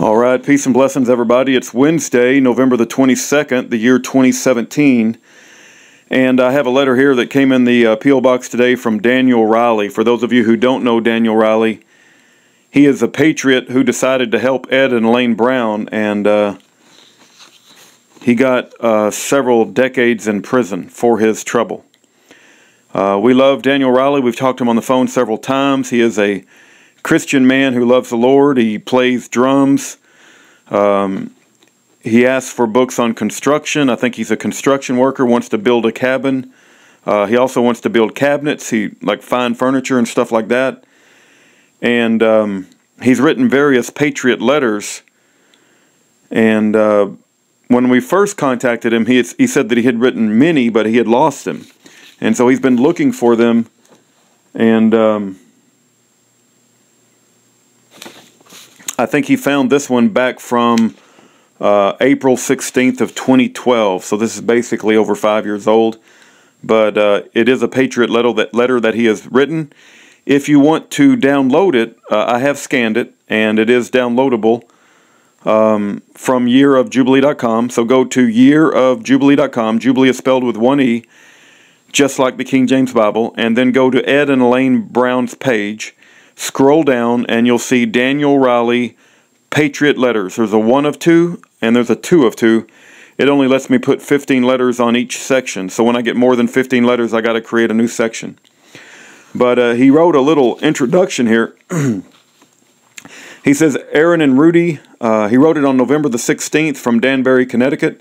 All right, peace and blessings, everybody. It's Wednesday, November the 22nd, the year 2017. And I have a letter here that came in the P.O. Box today from Daniel Riley. For those of you who don't know Daniel Riley, he is a patriot who decided to help Ed and Elaine Brown, and he got several decades in prison for his trouble. We love Daniel Riley. We've talked to him on the phone several times. He is a Christian man who loves the Lord. He plays drums. He asks for books on construction. I think he's a construction worker, wants to build a cabin. He also wants to build cabinets, like fine furniture and stuff like that. And he's written various Patriot letters. And when we first contacted him, he said that he had written many, but he had lost them. And so he's been looking for them. And I think he found this one back from April 16th of 2012. So this is basically over 5 years old. But it is a Patriot letter that he has written. If you want to download it, I have scanned it, and it is downloadable from yearofjubilee.com. So go to yearofjubilee.com. Jubilee is spelled with one E, just like the King James Bible. And then go to Ed and Elaine Brown's page. Scroll down and you'll see Daniel Riley Patriot letters. There's a 1 of 2 and there's a 2 of 2. It only lets me put 15 letters on each section. So when I get more than 15 letters, I got to create a new section. But he wrote a little introduction here. He says, Aaron and Rudy, he wrote it on November the 16th from Danbury, Connecticut.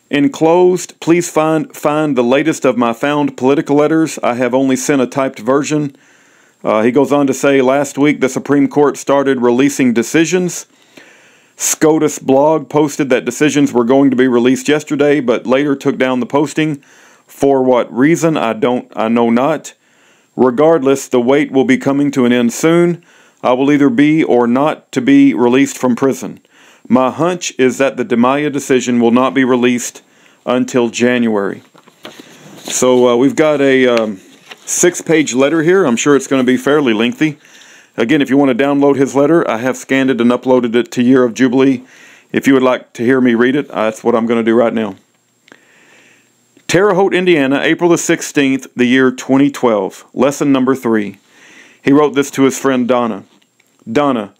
Enclosed, please find the latest of my found political letters. I have only sent a typed version. He goes on to say, last week the Supreme Court started releasing decisions. SCOTUS blog posted that decisions were going to be released yesterday, but later took down the posting. For what reason, I know not. Regardless, the wait will be coming to an end soon. I will either be or not to be released from prison. My hunch is that the DiMaia decision will not be released until January. So we've got a 6-page letter here. I'm sure it's going to be fairly lengthy. Again, if you want to download his letter, I have scanned it and uploaded it to Year of Jubilee. If you would like to hear me read it, that's what I'm going to do right now. Terre Haute, Indiana, April the 16th, the year 2012. Lesson number 3. He wrote this to his friend Donna. Donna,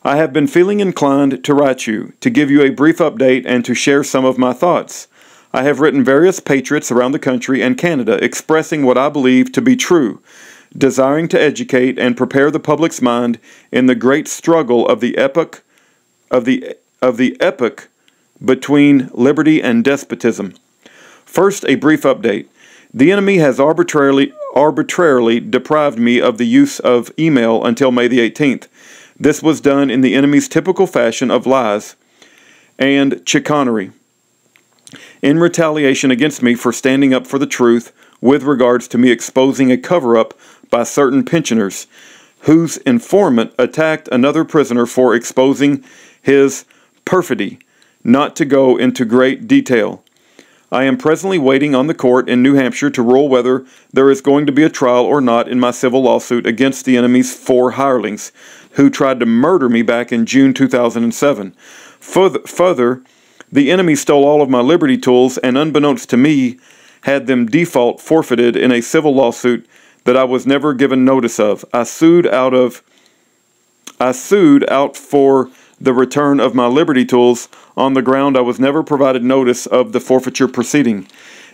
I have been feeling inclined to write you, to give you a brief update and to share some of my thoughts. I have written various patriots around the country and Canada expressing what I believe to be true, desiring to educate and prepare the public's mind in the great struggle of the epoch between liberty and despotism. First, a brief update. The enemy has arbitrarily deprived me of the use of email until May the 18th. This was done in the enemy's typical fashion of lies and chicanery, in retaliation against me for standing up for the truth with regards to me exposing a cover-up by certain pensioners, whose informant attacked another prisoner for exposing his perfidy, not to go into great detail. I am presently waiting on the court in New Hampshire to rule whether there is going to be a trial or not in my civil lawsuit against the enemy's 4 hirelings, who tried to murder me back in June 2007. Further, the enemy stole all of my Liberty tools and, unbeknownst to me, had them default forfeited in a civil lawsuit that I was never given notice of. I sued out for the return of my Liberty tools on the ground I was never provided notice of the forfeiture proceeding.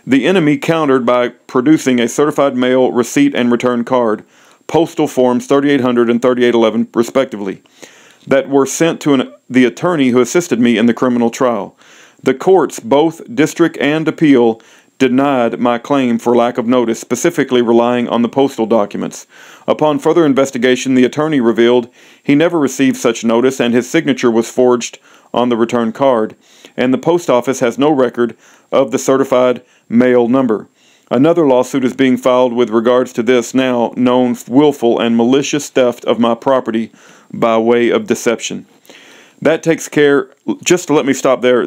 The enemy countered by producing a certified mail receipt and return card, postal forms 3800 and 3811 respectively, that were sent to the attorney who assisted me in the criminal trial. The courts, both district and appeal, denied my claim for lack of notice, specifically relying on the postal documents. Upon further investigation, the attorney revealed he never received such notice and his signature was forged on the return card, and the post office has no record of the certified mail number. Another lawsuit is being filed with regards to this now known willful and malicious theft of my property by way of deception. That takes care, just to let me stop there,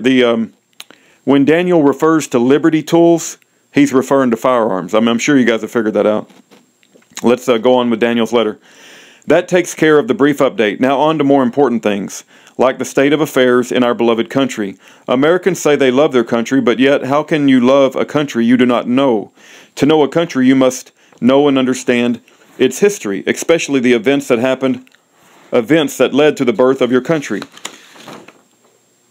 when Daniel refers to Liberty tools, he's referring to firearms. I'm sure you guys have figured that out. Let's go on with Daniel's letter. That takes care of the brief update. Now on to more important things, like the state of affairs in our beloved country. Americans say they love their country, but yet how can you love a country you do not know? To know a country, you must know and understand its history, especially the events that led to the birth of your country.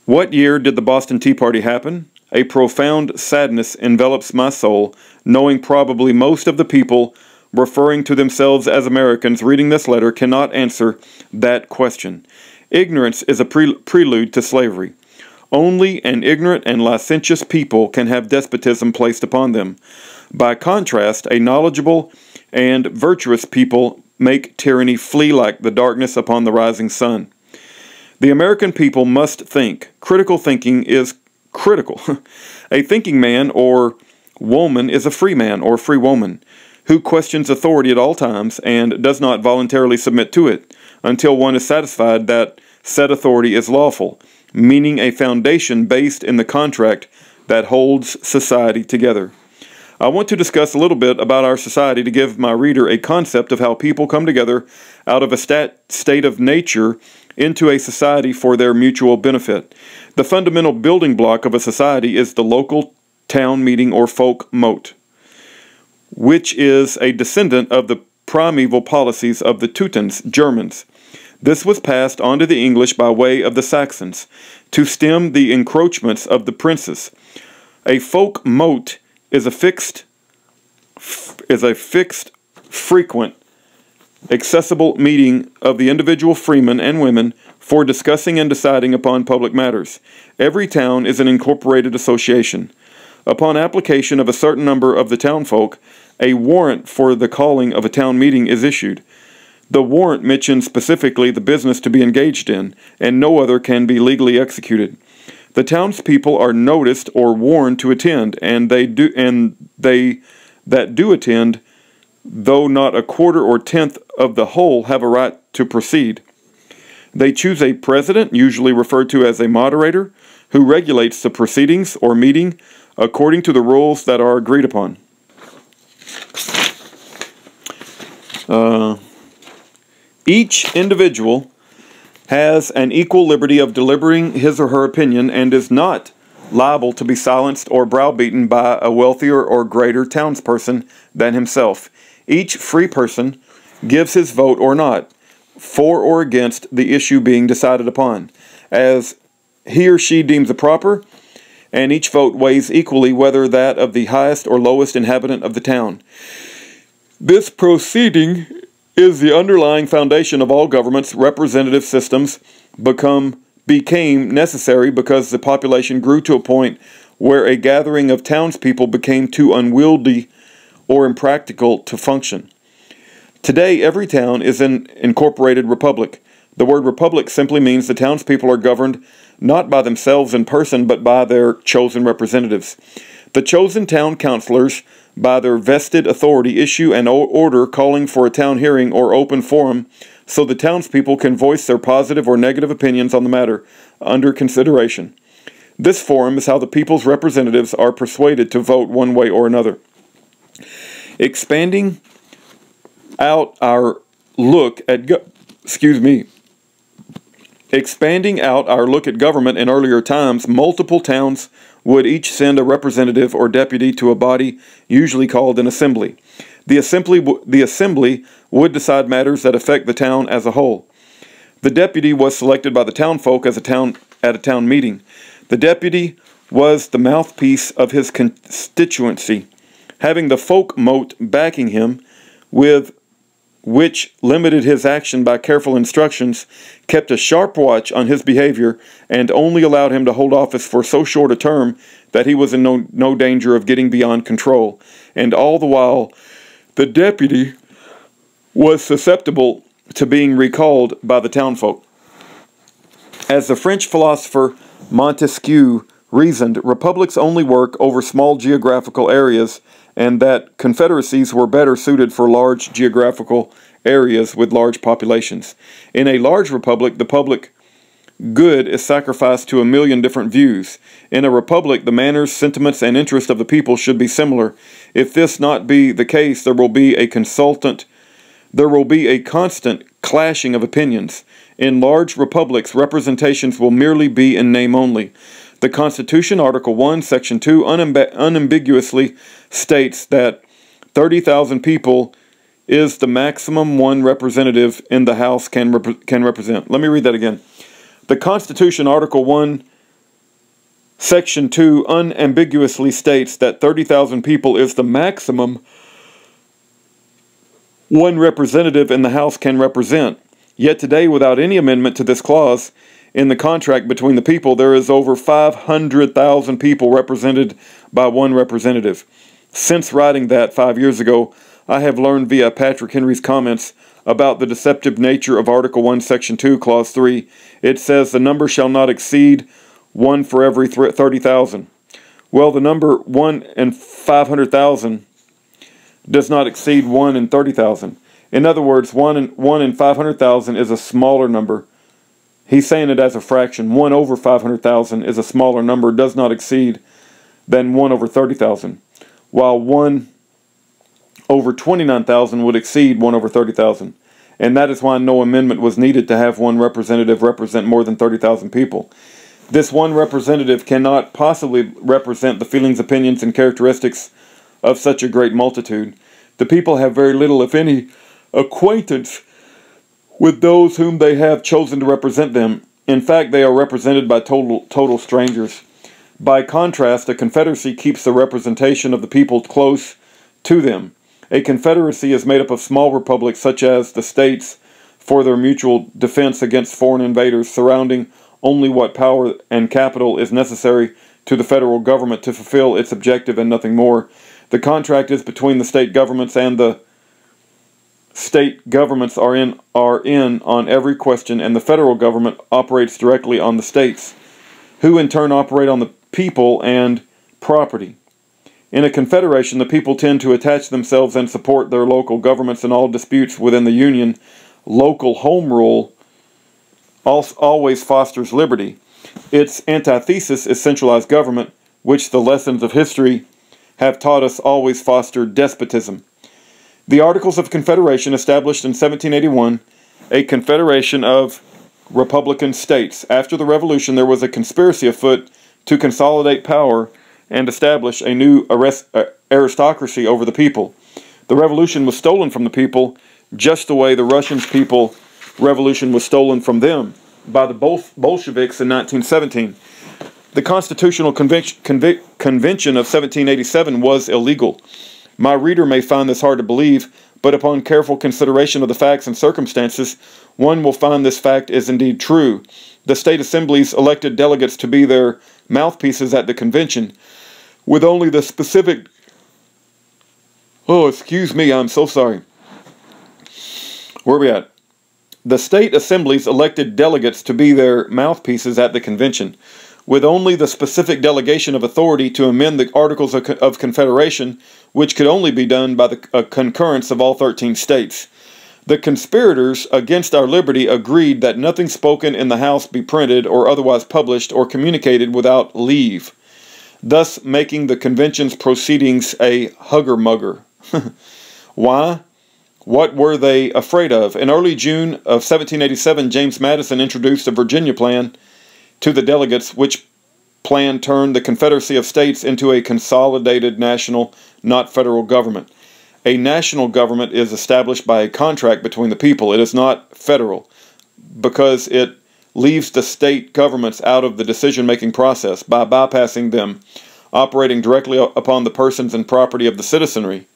What year did the Boston Tea Party happen? A profound sadness envelops my soul, knowing probably most of the people referring to themselves as Americans reading this letter cannot answer that question. Ignorance is a prelude to slavery. Only an ignorant and licentious people can have despotism placed upon them. By contrast, a knowledgeable and virtuous people make tyranny flee like the darkness upon the rising sun. The American people must think. Critical thinking is critical. A thinking man or woman is a free man or free woman who questions authority at all times and does not voluntarily submit to it until one is satisfied that said authority is lawful, meaning a foundation based in the contract that holds society together. I want to discuss a little bit about our society to give my reader a concept of how people come together out of a state of nature into a society for their mutual benefit. The fundamental building block of a society is the local town meeting or folk mote, which is a descendant of the primeval policies of the Teutons, Germans. This was passed on to the English by way of the Saxons to stem the encroachments of the princes. A folk mote is a fixed, frequent, accessible meeting of the individual freemen and women for discussing and deciding upon public matters. Every town is an incorporated association. Upon application of a certain number of the townfolk, a warrant for the calling of a town meeting is issued. The warrant mentions specifically the business to be engaged in, and no other can be legally executed. The townspeople are noticed or warned to attend, and they that do attend, though not a quarter or tenth of the whole, have a right to proceed. They choose a president, usually referred to as a moderator, who regulates the proceedings or meeting according to the rules that are agreed upon. Each individual has an equal liberty of delivering his or her opinion and is not liable to be silenced or browbeaten by a wealthier or greater townsperson than himself. Each free person gives his vote or not, for or against the issue being decided upon, as he or she deems it proper, and each vote weighs equally, whether that of the highest or lowest inhabitant of the town. This proceeding is the underlying foundation of all governments. Representative systems became necessary because the population grew to a point where a gathering of townspeople became too unwieldy or impractical to function. Today, every town is an incorporated republic. The word republic simply means the townspeople are governed not by themselves in person, but by their chosen representatives. The chosen town councilors, by their vested authority, issue an order calling for a town hearing or open forum so the townspeople can voice their positive or negative opinions on the matter under consideration. This forum is how the people's representatives are persuaded to vote one way or another. Expanding out our look at government in earlier times, multiple towns would each send a representative or deputy to a body usually called an assembly. The assembly would decide matters that affect the town as a whole. The deputy was selected by the townfolk at a town meeting. The deputy was the mouthpiece of his constituency, having the folk mote backing him, with which limited his action by careful instructions, kept a sharp watch on his behavior, and only allowed him to hold office for so short a term that he was in no danger of getting beyond control. And all the while, the deputy was susceptible to being recalled by the townfolk. As the French philosopher Montesquieu reasoned, republics only work over small geographical areas, and that confederacies were better suited for large geographical areas with large populations. In a large republic, the public good is sacrificed to a million different views. In a republic, the manners, sentiments, and interests of the people should be similar. If this not be the case, there will be a consultant There will be a constant clashing of opinions. In large republics, representations will merely be in name only. The Constitution, Article 1, Section 2, unambiguously states that 30,000 people is the maximum one representative in the House can represent. Let me read that again. The Constitution, Article 1, Section 2, unambiguously states that 30,000 people is the maximum one representative in the House can represent. Yet today, without any amendment to this clause in the contract between the people, there is over 500,000 people represented by one representative. Since writing that 5 years ago, I have learned via Patrick Henry's comments about the deceptive nature of Article 1, Section 2, Clause 3. It says the number shall not exceed 1 for every 30,000. Well, the number 1 in 500,000 does not exceed 1 in 30,000. In other words, 1 in 500,000 is a smaller number. He's saying it as a fraction. 1 over 500,000 is a smaller number, does not exceed than 1 over 30,000. While 1 over 29,000 would exceed 1 over 30,000. And that is why no amendment was needed to have one representative represent more than 30,000 people. This one representative cannot possibly represent the feelings, opinions, and characteristics of such a great multitude. The people have very little, if any, acquaintance with those whom they have chosen to represent them. In fact, they are represented by total strangers. By contrast, a confederacy keeps the representation of the people close to them. A confederacy is made up of small republics such as the states for their mutual defense against foreign invaders, surrounding only what power and capital is necessary to the federal government to fulfill its objective and nothing more. The contract is between the state governments, and the state governments are in on every question, and the federal government operates directly on the states, who in turn operate on the people and property. In a confederation, the people tend to attach themselves and support their local governments in all disputes within the Union. Local home rule always fosters liberty. Its antithesis is centralized government, which the lessons of history have taught us always fostered despotism. The Articles of Confederation established in 1781 a confederation of republican states. After the Revolution, there was a conspiracy afoot to consolidate power and establish a new aristocracy over the people. The revolution was stolen from the people, just the way the Russian people revolution was stolen from them by the Bolsheviks in 1917. The Constitutional Convention of 1787 was illegal. My reader may find this hard to believe, but upon careful consideration of the facts and circumstances, one will find this fact is indeed true. The state assemblies elected delegates to be their mouthpieces at the convention, with only the specific... Oh, excuse me, I'm so sorry. Where are we at? The state assemblies elected delegates to be their mouthpieces at the convention, with only the specific delegation of authority to amend the Articles of Confederation, which could only be done by the concurrence of all 13 states. The conspirators against our liberty agreed that nothing spoken in the House be printed or otherwise published or communicated without leave, thus making the convention's proceedings a hugger-mugger. Why? What were they afraid of? In early June of 1787, James Madison introduced a Virginia plan to the delegates, which plan turned the Confederacy of States into a consolidated national, not federal government. A national government is established by a contract between the people. It is not federal, because it leaves the state governments out of the decision-making process by bypassing them, operating directly upon the persons and property of the citizenry.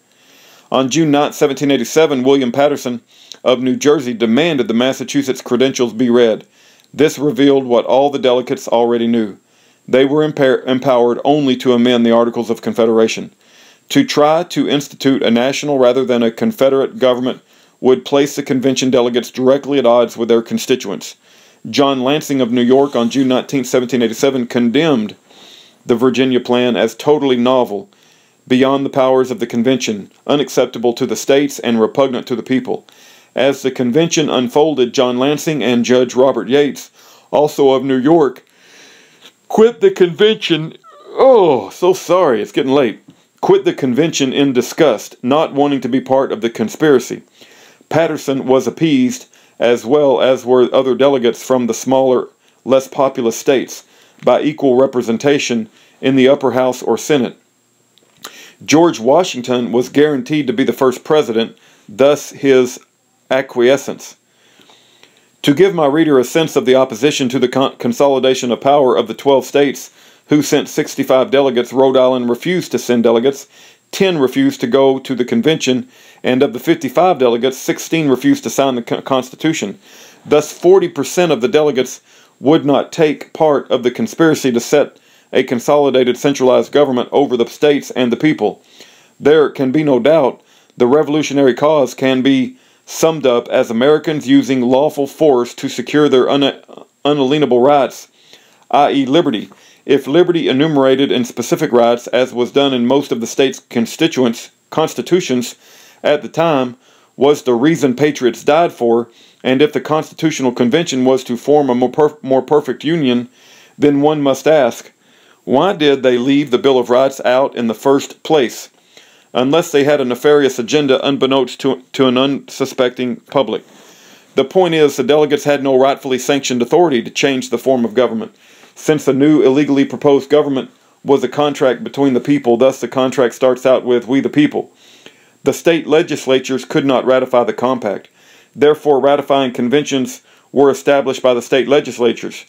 On June 9, 1787, William Patterson of New Jersey demanded the Massachusetts credentials be read. This revealed what all the delegates already knew. They were empowered only to amend the Articles of Confederation. To try to institute a national rather than a confederate government would place the convention delegates directly at odds with their constituents. John Lansing of New York on June 19, 1787 condemned the Virginia plan as totally novel, beyond the powers of the convention, unacceptable to the states and repugnant to the people. As the convention unfolded, John Lansing and Judge Robert Yates, also of New York, quit the convention. Oh, so sorry, it's getting late. Quit the convention in disgust, not wanting to be part of the conspiracy. Patterson was appeased, as well as were other delegates from the smaller, less populous states, by equal representation in the upper house or Senate. George Washington was guaranteed to be the first president, thus his acquiescence. To give my reader a sense of the opposition to the consolidation of power of the 12 states who sent 65 delegates, Rhode Island refused to send delegates, 10 refused to go to the convention, and of the 55 delegates, 16 refused to sign the Constitution. Thus 40% of the delegates would not take part of the conspiracy to set a consolidated centralized government over the states and the people. There can be no doubt the revolutionary cause can be summed up as Americans using lawful force to secure their unalienable rights, i.e. liberty. If liberty enumerated in specific rights, as was done in most of the states' constitutions at the time, was the reason patriots died for, and if the Constitutional Convention was to form a more perfect union, then one must ask, why did they leave the Bill of Rights out in the first place, unless they had a nefarious agenda unbeknownst to an unsuspecting public? The point is, the delegates had no rightfully sanctioned authority to change the form of government, since the new illegally proposed government was a contract between the people. Thus the contract starts out with "we the people." The state legislatures could not ratify the compact. Therefore, ratifying conventions were established by the state legislatures.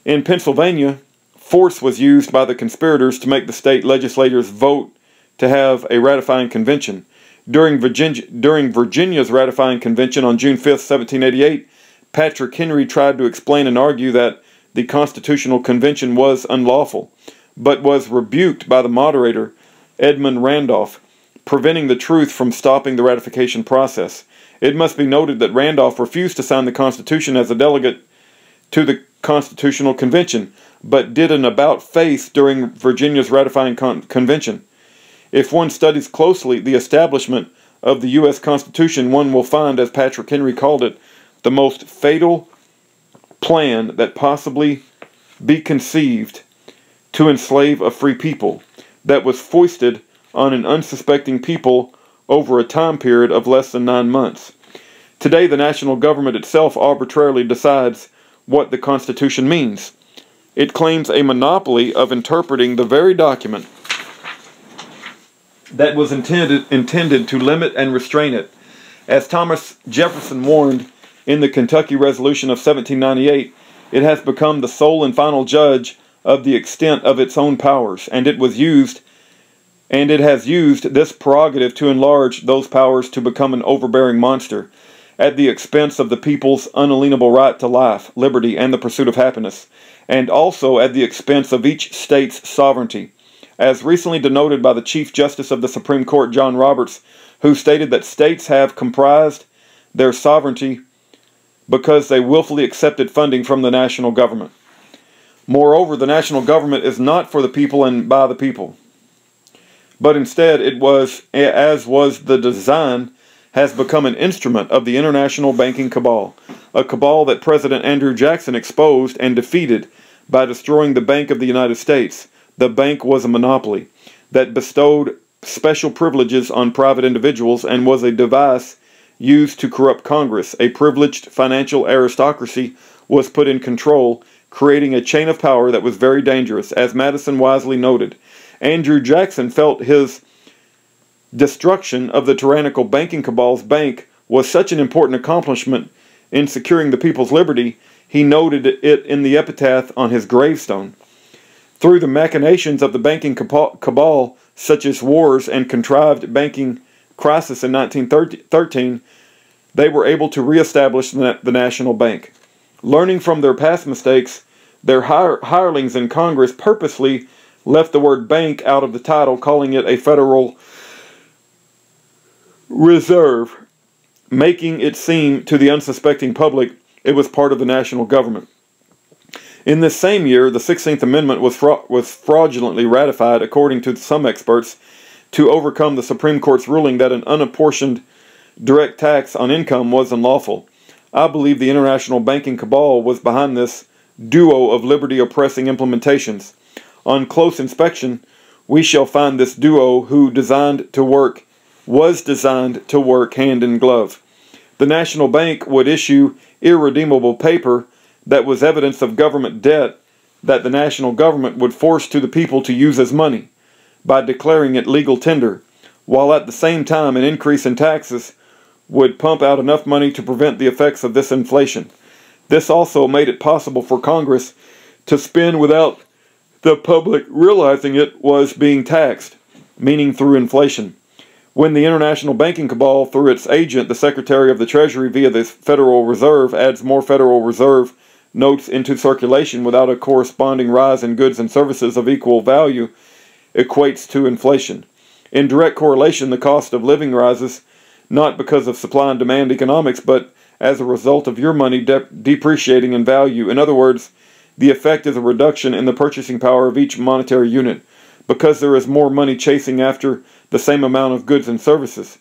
In Pennsylvania, force was used by the conspirators to make the state legislators vote to have a ratifying convention. During Virginia's ratifying convention on June 5, 1788, Patrick Henry tried to explain and argue that the Constitutional Convention was unlawful, but was rebuked by the moderator, Edmund Randolph, preventing the truth from stopping the ratification process. It must be noted that Randolph refused to sign the Constitution as a delegate to the Constitutional Convention, but did an about-face during Virginia's ratifying convention. If one studies closely the establishment of the U.S. Constitution, one will find, as Patrick Henry called it, the most fatal plan that possibly be conceived to enslave a free people, that was foisted on an unsuspecting people over a time period of less than 9 months. Today, the national government itself arbitrarily decides what the Constitution means. It claims a monopoly of interpreting the very document that was intended to limit and restrain it. As Thomas Jefferson warned in the Kentucky Resolution of 1798, it has become the sole and final judge of the extent of its own powers, and it has used this prerogative to enlarge those powers to become an overbearing monster, at the expense of the people's unalienable right to life, liberty, and the pursuit of happiness, and also at the expense of each state's sovereignty. As recently denoted by the Chief Justice of the Supreme Court, John Roberts, who stated that states have comprised their sovereignty because they willfully accepted funding from the national government. Moreover, the national government is not for the people and by the people, but instead it was, as was the design, has become an instrument of the international banking cabal, a cabal that President Andrew Jackson exposed and defeated by destroying the Bank of the United States. The bank was a monopoly that bestowed special privileges on private individuals and was a device used to corrupt Congress. A privileged financial aristocracy was put in control, creating a chain of power that was very dangerous. As Madison wisely noted, Andrew Jackson felt his destruction of the tyrannical banking cabal's bank was such an important accomplishment in securing the people's liberty, he noted it in the epitaph on his gravestone. Through the machinations of the banking cabal, such as wars and contrived banking crisis in 1913, they were able to reestablish the national bank. Learning from their past mistakes, their hirelings in Congress purposely left the word bank out of the title, calling it a Federal Reserve, making it seem to the unsuspecting public it was part of the national government. In this same year, the 16th Amendment was fraudulently ratified, according to some experts, to overcome the Supreme Court's ruling that an unapportioned direct tax on income was unlawful. I believe the international banking cabal was behind this duo of liberty-oppressing implementations. On close inspection, we shall find this duo was designed to work hand in glove. The National Bank would issue irredeemable paper that was evidence of government debt that the national government would force to the people to use as money by declaring it legal tender, while at the same time an increase in taxes would pump out enough money to prevent the effects of this inflation. This also made it possible for Congress to spend without the public realizing it was being taxed, meaning through inflation. When the international banking cabal, through its agent, the Secretary of the Treasury via the Federal Reserve, adds more Federal Reserve notes into circulation without a corresponding rise in goods and services of equal value, equates to inflation. In direct correlation, the cost of living rises, not because of supply and demand economics, but as a result of your money depreciating in value. In other words, the effect is a reduction in the purchasing power of each monetary unit, because there is more money chasing after the same amount of goods and services.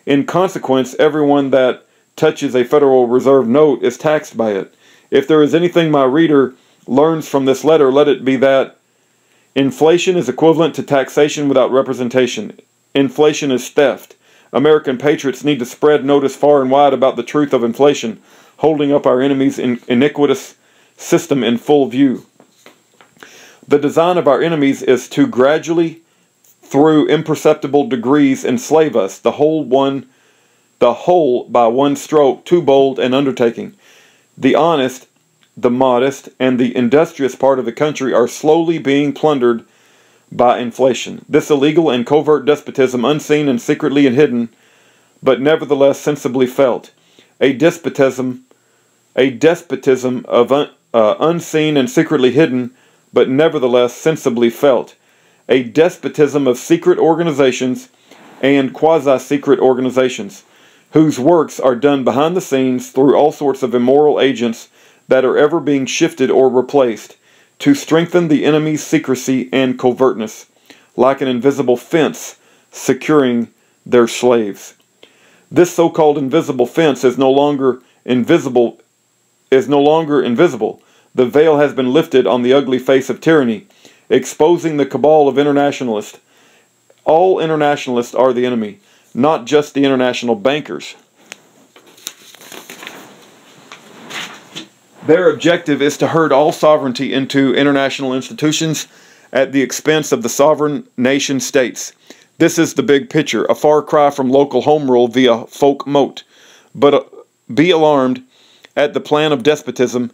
In consequence, everyone that touches a Federal Reserve note is taxed by it. If there is anything my reader learns from this letter, let it be that inflation is equivalent to taxation without representation. Inflation is theft. American patriots need to spread notice far and wide about the truth of inflation, holding up our enemy's iniquitous system in full view. The design of our enemies is to gradually, through imperceptible degrees, enslave us, the whole by one stroke, too bold an undertaking. The honest, the modest, and the industrious part of the country are slowly being plundered by inflation. This illegal and covert despotism, unseen and secretly and hidden, but nevertheless sensibly felt. A despotism of unseen and secretly hidden, but nevertheless sensibly felt. A despotism of secret organizations and quasi-secret organizations, whose works are done behind the scenes through all sorts of immoral agents that are ever being shifted or replaced, to strengthen the enemy's secrecy and covertness, like an invisible fence securing their slaves. This so-called invisible fence is no longer invisible. The veil has been lifted on the ugly face of tyranny, exposing the cabal of internationalists. All internationalists are the enemy, not just the international bankers. Their objective is to herd all sovereignty into international institutions at the expense of the sovereign nation states. This is the big picture, a far cry from local home rule via folk mote. But be alarmed at the plan of despotism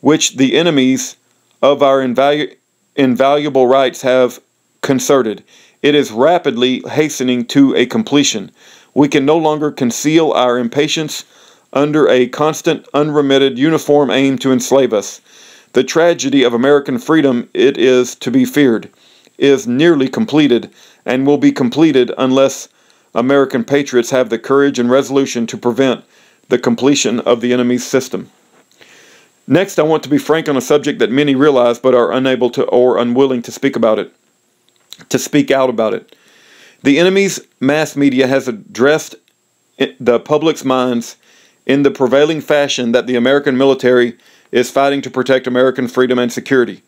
which the enemies of our invaluable rights have concerted. It is rapidly hastening to a completion. We can no longer conceal our impatience under a constant, unremitted, uniform aim to enslave us. The tragedy of American freedom, it is to be feared, is nearly completed, and will be completed unless American patriots have the courage and resolution to prevent the completion of the enemy's system. Next, I want to be frank on a subject that many realize but are unable to or unwilling to speak out about it. The enemy's mass media has addressed the public's minds in the prevailing fashion that the American military is fighting to protect American freedom and security.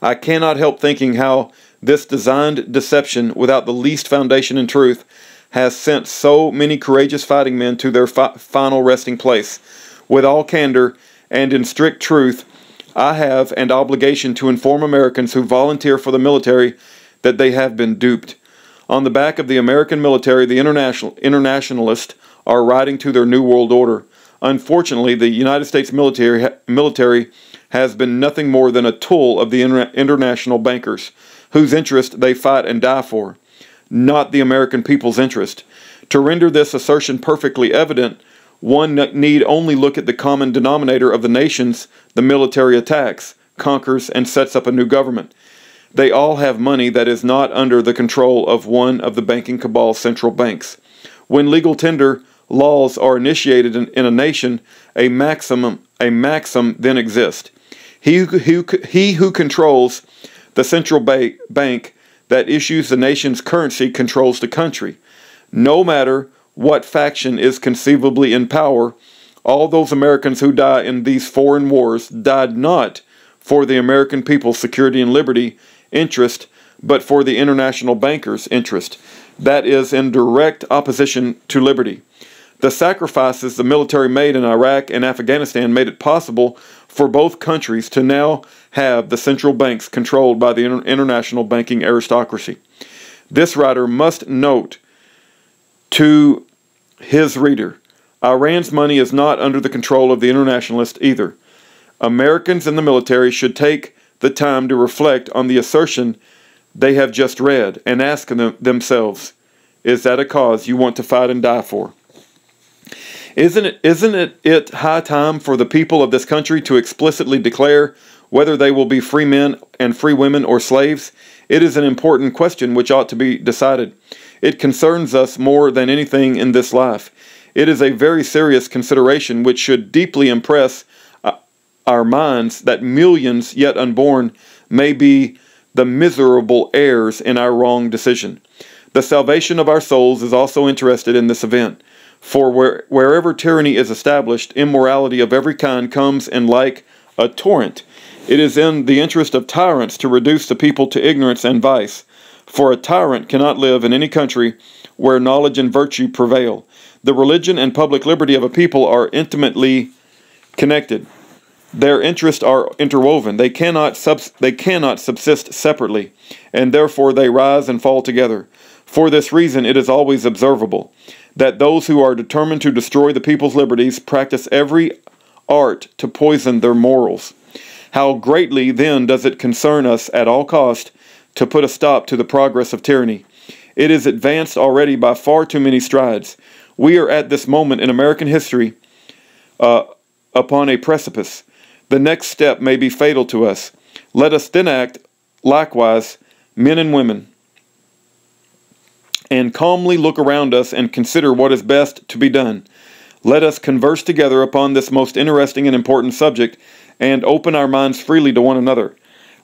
I cannot help thinking how this designed deception, without the least foundation in truth, has sent so many courageous fighting men to their final resting place. With all candor and in strict truth, I have an obligation to inform Americans who volunteer for the military that they have been duped. On the back of the American military, the internationalists are riding to their new world order. Unfortunately, the United States military has been nothing more than a tool of the international bankers, whose interest they fight and die for, not the American people's interest. To render this assertion perfectly evident, one need only look at the common denominator of the nations the military attacks, conquers, and sets up a new government. They all have money that is not under the control of one of the banking cabal's central banks. When legal tender laws are initiated in a nation, a maxim then exists. He who controls the central bank that issues the nation's currency controls the country. No matter what faction is conceivably in power, all those Americans who die in these foreign wars died not for the American people's security and liberty interest, but for the international bankers' interest. That is in direct opposition to liberty. The sacrifices the military made in Iraq and Afghanistan made it possible for both countries to now have the central banks controlled by the international banking aristocracy. This writer must note to his reader, Iran's money is not under the control of the internationalists either. Americans in the military should take the time to reflect on the assertion they have just read and ask themselves, is that a cause you want to fight and die for? Isn't it high time for the people of this country to explicitly declare whether they will be free men and free women or slaves? It is an important question which ought to be decided. It concerns us more than anything in this life. It is a very serious consideration which should deeply impress our minds that millions yet unborn may be the miserable heirs in our wrong decision. The salvation of our souls is also interested in this event. For wherever tyranny is established, immorality of every kind comes in like a torrent. It is in the interest of tyrants to reduce the people to ignorance and vice. For a tyrant cannot live in any country where knowledge and virtue prevail. The religion and public liberty of a people are intimately connected. Their interests are interwoven. They cannot subsist separately, and therefore they rise and fall together. For this reason it is always observable that those who are determined to destroy the people's liberties practice every art to poison their morals. How greatly then does it concern us at all cost to put a stop to the progress of tyranny. It is advanced already by far too many strides. We are at this moment in American history upon a precipice. The next step may be fatal to us. Let us then act likewise, men and women, and calmly look around us and consider what is best to be done. Let us converse together upon this most interesting and important subject, and open our minds freely to one another.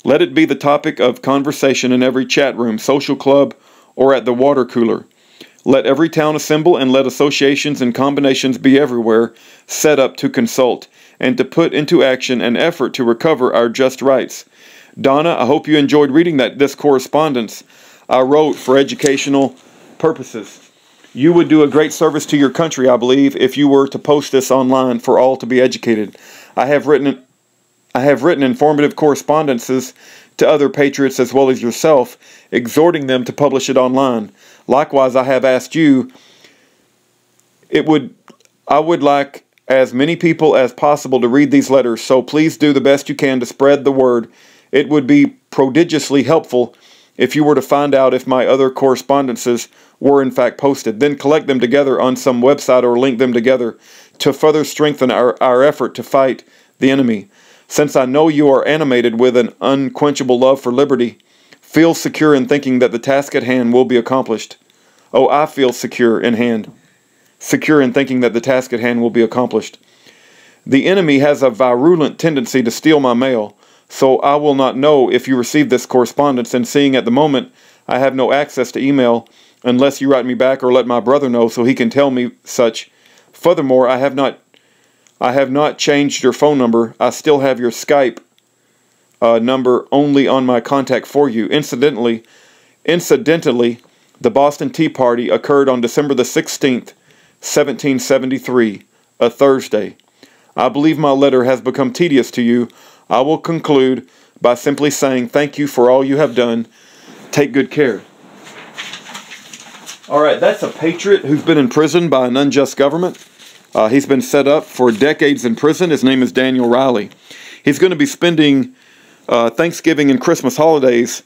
Let it be the topic of conversation in every chat room, social club, or at the water cooler. Let every town assemble, and let associations and combinations be everywhere set up to consult, and to put into action an effort to recover our just rights. Donna, I hope you enjoyed reading this correspondence I wrote for educational purposes. You would do a great service to your country, I believe, if you were to post this online for all to be educated. I have written informative correspondences to other patriots as well as yourself, exhorting them to publish it online. Likewise, I have asked you, I would like as many people as possible to read these letters, so please do the best you can to spread the word. It would be prodigiously helpful if you were to find out if my other correspondences were in fact posted. Then collect them together on some website or link them together to further strengthen our effort to fight the enemy. Since I know you are animated with an unquenchable love for liberty, feel secure in thinking that the task at hand will be accomplished. Oh, I feel secure in thinking that the task at hand will be accomplished. The enemy has a virulent tendency to steal my mail, so I will not know if you received this correspondence, and seeing at the moment I have no access to email unless you write me back or let my brother know so he can tell me such. Furthermore, I have not changed your phone number. I still have your Skype number only on my contact for you. Incidentally, the Boston Tea Party occurred on December the 16th, 1773, a Thursday. I believe my letter has become tedious to you. I will conclude by simply saying thank you for all you have done. Take good care. All right, that's a patriot who's been in prison by an unjust government. He's been set up for decades in prison. His name is Daniel Riley. He's going to be spending Thanksgiving and Christmas holidays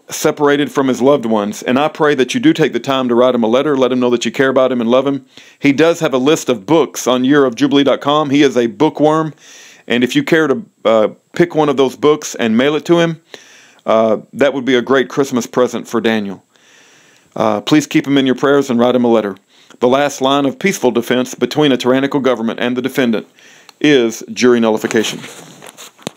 separated from his loved ones. And I pray that you do take the time to write him a letter, let him know that you care about him and love him. He does have a list of books on yearofjubilee.com. He is a bookworm. And if you care to pick one of those books and mail it to him, that would be a great Christmas present for Daniel. Please keep him in your prayers and write him a letter. The last line of peaceful defense between a tyrannical government and the defendant is jury nullification.